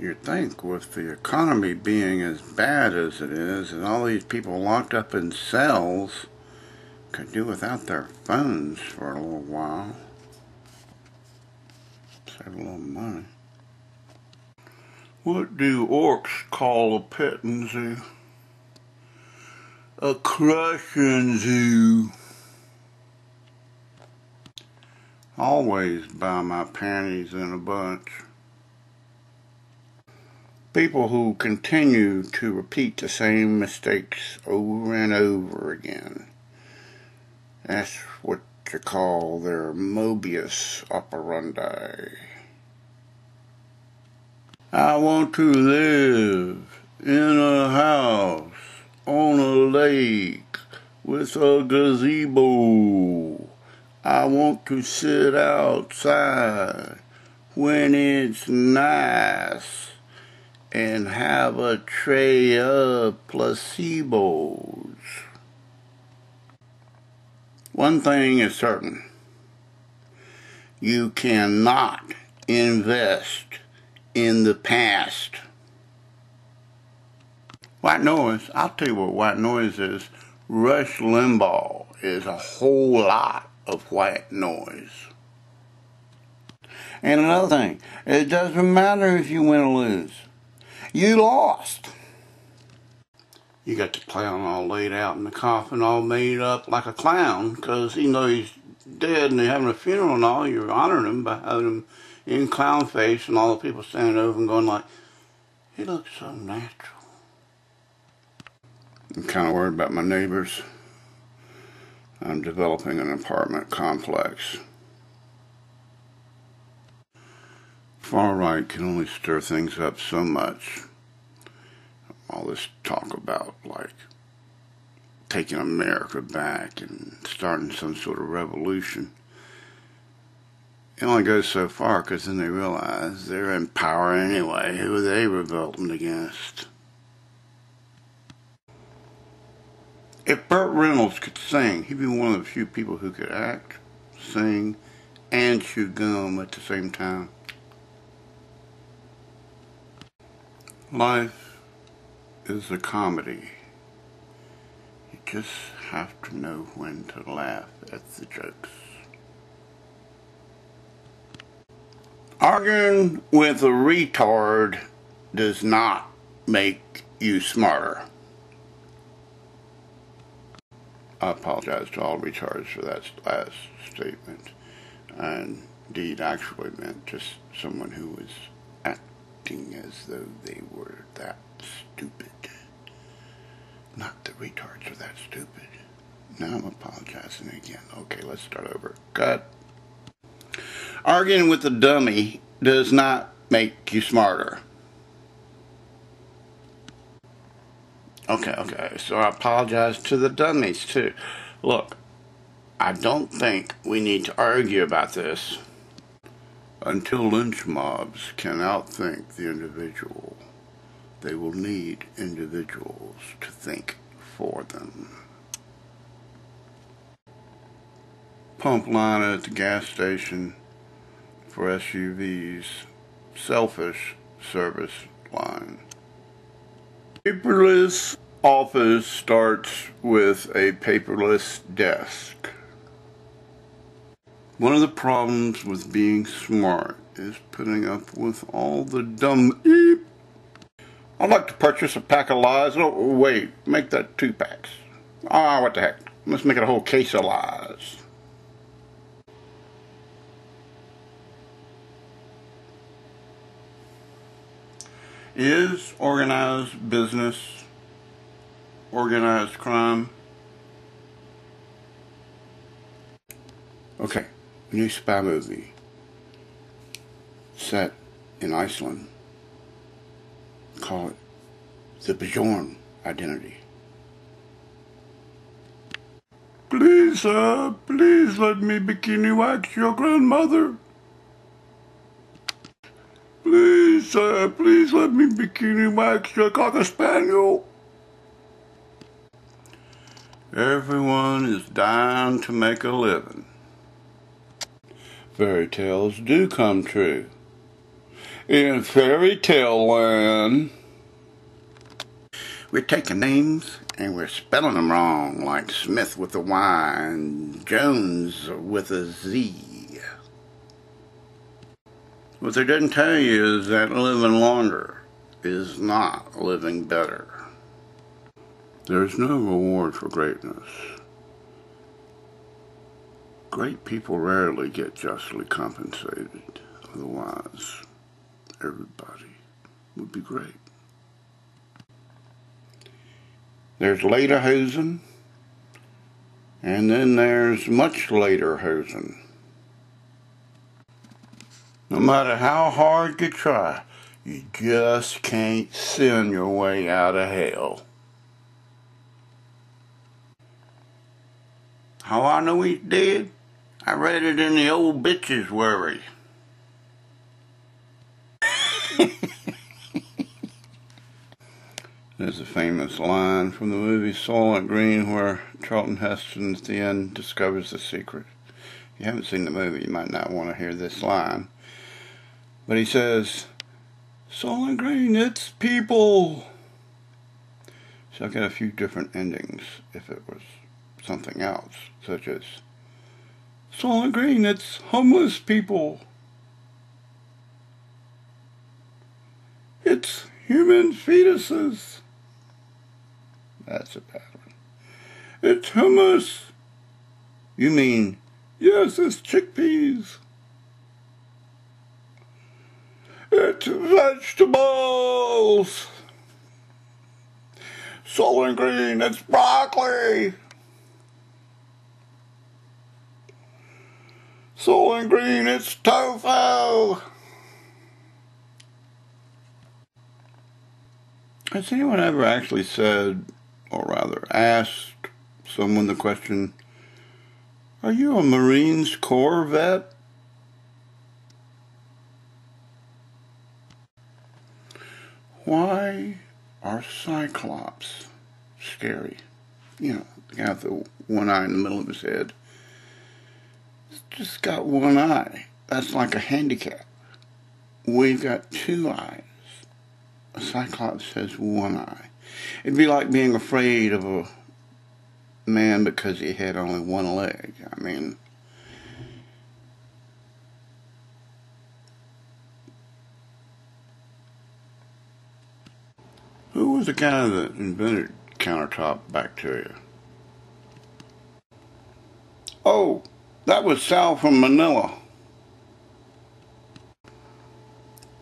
You'd think with the economy being as bad as it is and all these people locked up in cells could do without their phones for a little while. Save a little money. What do orcs call a petting zoo? A crushing zoo. Always buy my panties in a bunch. People who continue to repeat the same mistakes over and over again. That's what you call their Mobius operandi. I want to live in a house on a lake with a gazebo. I want to sit outside when it's nice and have a tray of placebos. One thing is certain. You cannot invest in the past. White noise, I'll tell you what white noise is. Rush Limbaugh is a whole lot of white noise. And another thing, it doesn't matter if you win or lose. You lost. You got the clown all laid out in the coffin, all made up like a clown, because even though he's dead and they're having a funeral and all, you're honoring him by having him in clown face and all the people standing over and going like, he looks so natural. I'm kind of worried about my neighbors. I'm developing an apartment complex. Far right can only stir things up so much. All this talk about like taking America back and starting some sort of revolution. It only goes so far because then they realize they're in power anyway. Who are they revolting against? If Burt Reynolds could sing, he'd be one of the few people who could act, sing, and chew gum at the same time. Life is a comedy. You just have to know when to laugh at the jokes. Arguing with a retard does not make you smarter. I apologize to all retards for that last statement. And indeed, actually meant just someone who was acting as though they were that stupid. Not the retards are that stupid. Now I'm apologizing again. Okay, let's start over. Cut. Arguing with a dummy does not make you smarter. Okay, so I apologize to the dummies too. Look, I don't think we need to argue about this. Until lynch mobs can outthink the individual, they will need individuals to think for them. Pump line at the gas station for SUVs, selfish service line. Paperless office starts with a paperless desk. One of the problems with being smart is putting up with all the dumb eep. I'd like to purchase a pack of lies. Oh, wait, make that 2 packs. What the heck. Let's make it a whole case of lies. Is organized business organized crime? Okay, new spy movie set in Iceland. Call it The Bjorn Identity. Please, please let me bikini wax your grandmother. Please, please let me bikini wax your Cocker Spaniel. Everyone is dying to make a living. Fairy tales do come true. In fairy tale land, we're taking names and we're spelling them wrong, like Smith with a Y and Jones with a Z. What they didn't tell you is that living longer is not living better. There's no reward for greatness. Great people rarely get justly compensated. Otherwise, everybody would be great. There's lederhosen, and then there's much lederhosen. No matter how hard you try, you just can't sin your way out of hell. How I know he's dead? I read it in the old bitch's worry. There's a famous line from the movie Soylent Green where Charlton Heston at the end discovers the secret. If you haven't seen the movie, you might not want to hear this line. But he says, Soylent Green, it's people. So I got a few different endings if it was something else, such as, Soylent Green, it's homeless people. It's human fetuses. That's a bad one. It's hummus. You mean, yes, it's chickpeas. It's vegetables. Soylent Green, it's broccoli. Soylent Green, it's tofu. Has anyone ever actually said, or rather asked someone the question, are you a Marines Corps vet? Why are Cyclops scary? You know, the guy with the one eye in the middle of his head. He's just got one eye. That's like a handicap. We've got two eyes. A Cyclops has one eye. It'd be like being afraid of a man because he had only one leg. I mean, who was the guy that invented countertop bacteria? Oh, that was Sal from Manila.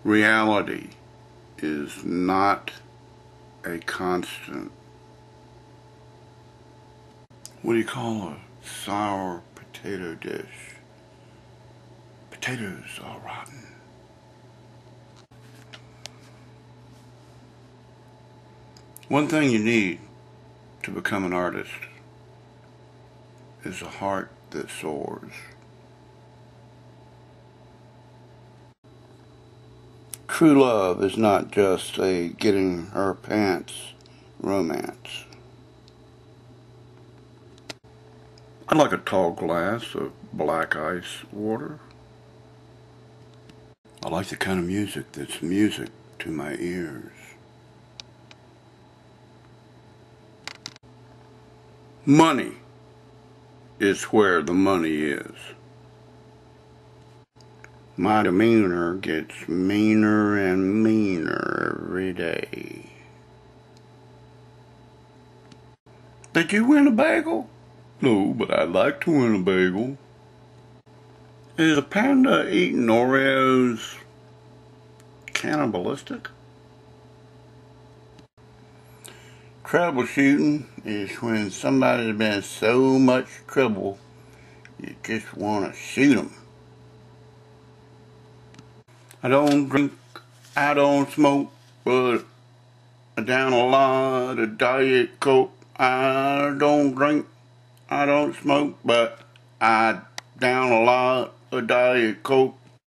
Reality is not a constant. What do you call a sour potato dish? Potatoes all rotten. One thing you need to become an artist is a heart that soars. True love is not just a getting her pants romance. I'd like a tall glass of black ice water. I like the kind of music that's music to my ears. Money is where the money is. My demeanor gets meaner and meaner every day. Did you win a bagel? No, but I'd like to win a bagel. Is a panda eating Oreos cannibalistic? Troubleshooting is when somebody's been in so much trouble you just want to shoot them. I don't drink, I don't smoke, but I down a lot of Diet Coke. I don't drink, I don't smoke, but I down a lot of Diet Coke.